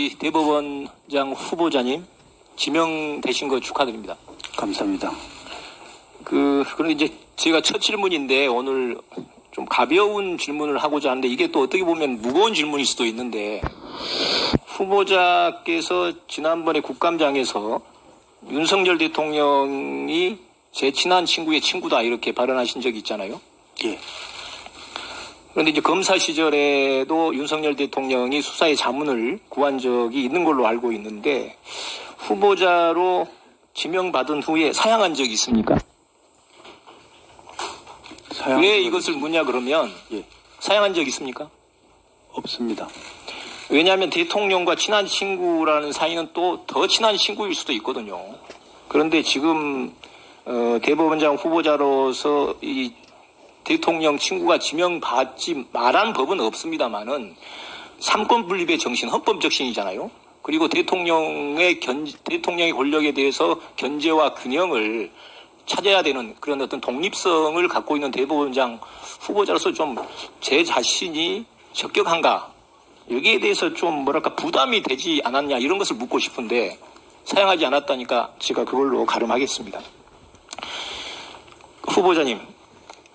우리 대법원장 후보자님 지명되신 거 축하드립니다. 감사합니다. 그런데 이제 제가 첫 질문인데 오늘 좀 가벼운 질문을 하고자 하는데 이게 또 어떻게 보면 무거운 질문일 수도 있는데 후보자께서 지난번에 국감장에서 윤석열 대통령이 제 친한 친구의 친구다 이렇게 발언하신 적이 있잖아요. 예. 그런데 이제 검사 시절에도 윤석열 대통령이 수사의 자문을 구한 적이 있는 걸로 알고 있는데 후보자로 지명받은 후에 사양한 적이 있습니까? 왜 이것을 묻냐 그러면 예. 사양한 적 있습니까? 없습니다. 왜냐하면 대통령과 친한 친구라는 사이는 또 더 친한 친구일 수도 있거든요. 그런데 지금 대법원장 후보자로서 이 대통령 친구가 지명받지 말한 법은 없습니다만은 삼권 분립의 정신, 헌법 정신이잖아요. 그리고 대통령의 권력에 대해서 견제와 균형을 찾아야 되는 그런 어떤 독립성을 갖고 있는 대법원장 후보자로서 좀 제 자신이 적격한가? 여기에 대해서 좀 뭐랄까 부담이 되지 않았냐 이런 것을 묻고 싶은데 사양하지 않았다니까 제가 그걸로 가름하겠습니다. 후보자님,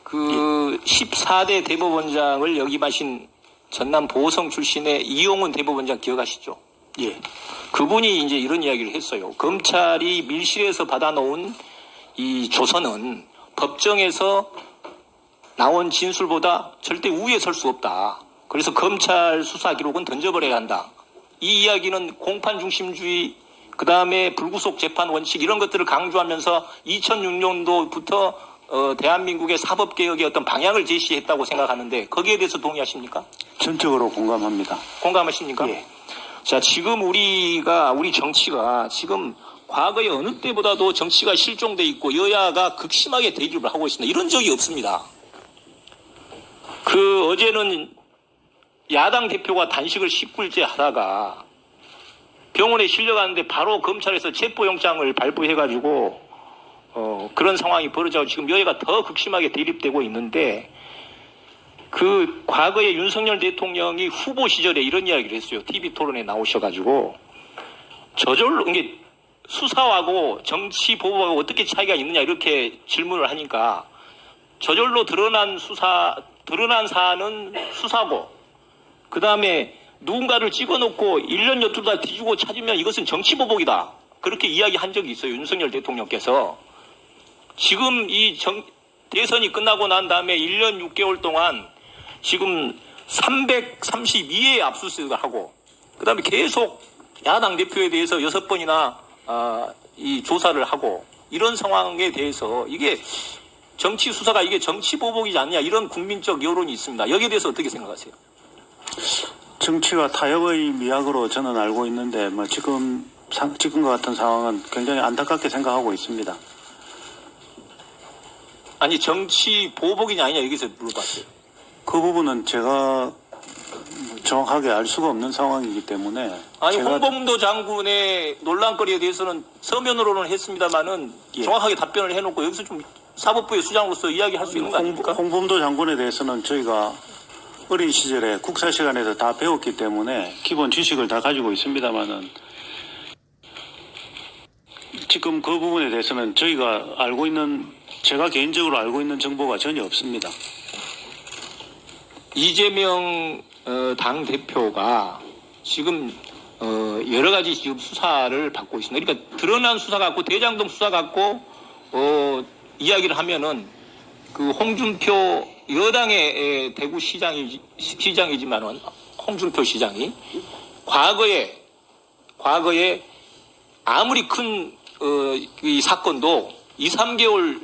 14대 대법원장을 역임하신 전남 보성 출신의 이용훈 대법원장 기억하시죠? 예. 그분이 이제 이런 이야기를 했어요. 검찰이 밀실에서 받아놓은 이 조서는 법정에서 나온 진술보다 절대 우위에 설 수 없다. 그래서 검찰 수사 기록은 던져버려야 한다. 이 이야기는 공판 중심주의, 그 다음에 불구속 재판 원칙 이런 것들을 강조하면서 2006년도부터 대한민국의 사법개혁의 어떤 방향을 제시했다고 생각하는데 거기에 대해서 동의하십니까? 전적으로 공감합니다. 공감하십니까? 예. 자, 지금 우리 정치가 지금 과거의 어느 때보다도 정치가 실종돼 있고 여야가 극심하게 대립을 하고 있습니다. 이런 적이 없습니다. 어제는 야당 대표가 단식을 10분째 하다가 병원에 실려갔는데 바로 검찰에서 체포영장을 발부해가지고 그런 상황이 벌어져서 지금 여야가 더 극심하게 대립되고 있는데 과거에 윤석열 대통령이 후보 시절에 이런 이야기를 했어요. TV 토론에 나오셔가지고 저절로 이게 수사하고 정치 보복하고 어떻게 차이가 있느냐 이렇게 질문을 하니까 저절로 드러난 사안은 수사고 그 다음에 누군가를 찍어놓고 1년 여투다 뒤지고 찾으면 이것은 정치 보복이다. 그렇게 이야기한 적이 있어요. 윤석열 대통령께서. 지금 대선이 끝나고 난 다음에 1년 6개월 동안 지금 332회의 압수수색을 하고 그 다음에 계속 야당 대표에 대해서 6번이나 이 조사를 하고 이런 상황에 대해서 이게 정치 수사가 이게 정치 보복이지 않냐 이런 국민적 여론이 있습니다. 여기에 대해서 어떻게 생각하세요? 정치가 타협의 미학으로 저는 알고 있는데 지금과 같은 상황은 굉장히 안타깝게 생각하고 있습니다. 아니 정치 보복이냐 아니냐 여기서 물어봤어요. 그 부분은 제가 정확하게 알 수가 없는 상황이기 때문에 아니 홍범도 장군의 논란거리에 대해서는 서면으로는 했습니다만은 예. 정확하게 답변을 해놓고 여기서 좀 사법부의 수장으로서 이야기할 수 있는 거 아닙니까? 홍범도 장군에 대해서는 저희가 어린 시절에 국사 시간에서 다 배웠기 때문에 기본 지식을 다 가지고 있습니다만은 지금 그 부분에 대해서는 제가 개인적으로 알고 있는 정보가 전혀 없습니다. 이재명 당 대표가 지금 여러 가지 지금 수사를 받고 있습니다. 그러니까 드러난 수사 갖고 대장동 수사 갖고 이야기를 하면은 홍준표 여당의 대구 시장이지만은 홍준표 시장이 과거에 아무리 큰 이 사건도 2, 3개월을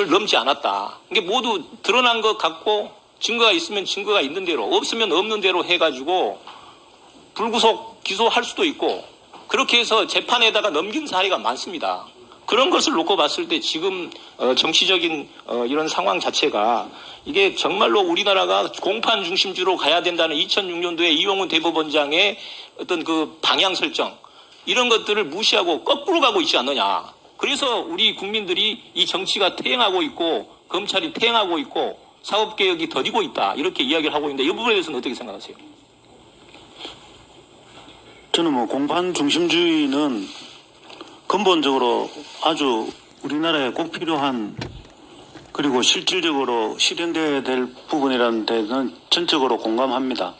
넘지 않았다. 이게 모두 드러난 것 같고 증거가 있으면 증거가 있는 대로 없으면 없는 대로 해가지고 불구속 기소할 수도 있고 그렇게 해서 재판에다가 넘긴 사례가 많습니다. 그런 것을 놓고 봤을 때 지금 정치적인 이런 상황 자체가 이게 정말로 우리나라가 공판 중심주로 가야 된다는 2006년도에 이용훈 대법원장의 어떤 그 방향 설정 이런 것들을 무시하고 거꾸로 가고 있지 않느냐. 그래서 우리 국민들이 이 정치가 퇴행하고 있고 검찰이 퇴행하고 있고 사법개혁이 더디고 있다 이렇게 이야기를 하고 있는데 이 부분에 대해서는 어떻게 생각하세요? 저는 뭐 공판 중심주의는 근본적으로 아주 우리나라에 꼭 필요한 그리고 실질적으로 실현돼야 될 부분이라는 데는 전적으로 공감합니다.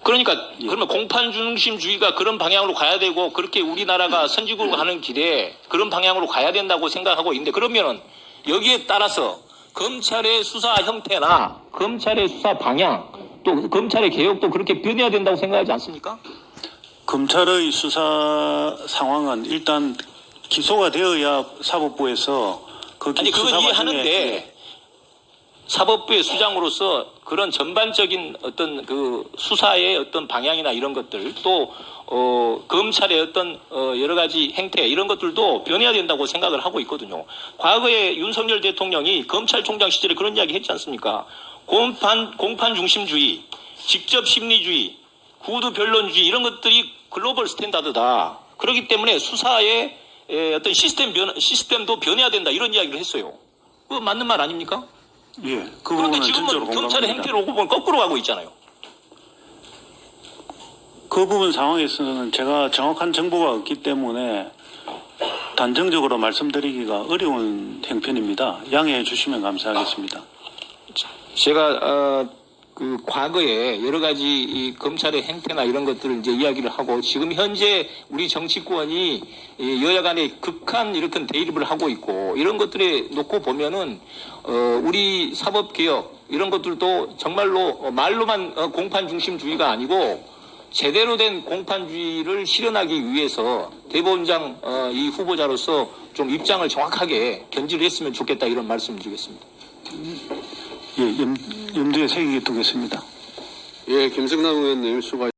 그러니까 그러면 공판 중심주의가 그런 방향으로 가야 되고 그렇게 우리나라가 선진국으로 가는 길에 그런 방향으로 가야 된다고 생각하고 있는데 그러면은 여기에 따라서 검찰의 수사 형태나 검찰의 수사 방향 또 검찰의 개혁도 그렇게 변해야 된다고 생각하지 않습니까? 검찰의 수사 상황은 일단 기소가 되어야 사법부에서 그 아니 그건 수사 과정에 이해하는데 사법부의 수장으로서 그런 전반적인 어떤 그 수사의 어떤 방향이나 이런 것들 또 검찰의 어떤 여러 가지 행태 이런 것들도 변해야 된다고 생각을 하고 있거든요. 과거에 윤석열 대통령이 검찰총장 시절에 그런 이야기 했지 않습니까? 공판 중심주의, 직접 심리주의, 구두 변론주의 이런 것들이 글로벌 스탠다드다. 그렇기 때문에 수사의 어떤 시스템도 변해야 된다 이런 이야기를 했어요. 그거 맞는 말 아닙니까? 예, 그 그런데 부분은 전적으로 지금은 검찰의 공감합니다. 행태로 보면 거꾸로 가고 있잖아요. 그 부분 상황에서는 제가 정확한 정보가 없기 때문에 단정적으로 말씀드리기가 어려운 형편입니다. 양해해 주시면 감사하겠습니다. 제가 그 과거에 여러 가지 이 검찰의 행태나 이런 것들을 이제 이야기를 하고 지금 현재 우리 정치권이 이 여야 간에 극한 이렇게 대립을 하고 있고 이런 것들에 놓고 보면은 우리 사법 개혁 이런 것들도 정말로 말로만 공판 중심주의가 아니고 제대로 된 공판주의를 실현하기 위해서 대법원장 이 후보자로서 좀 입장을 정확하게 견지를 했으면 좋겠다 이런 말씀을 드리겠습니다. 예, 염두에 새기게 두겠습니다. 예, 김승남 의원님 수고하셨습니다.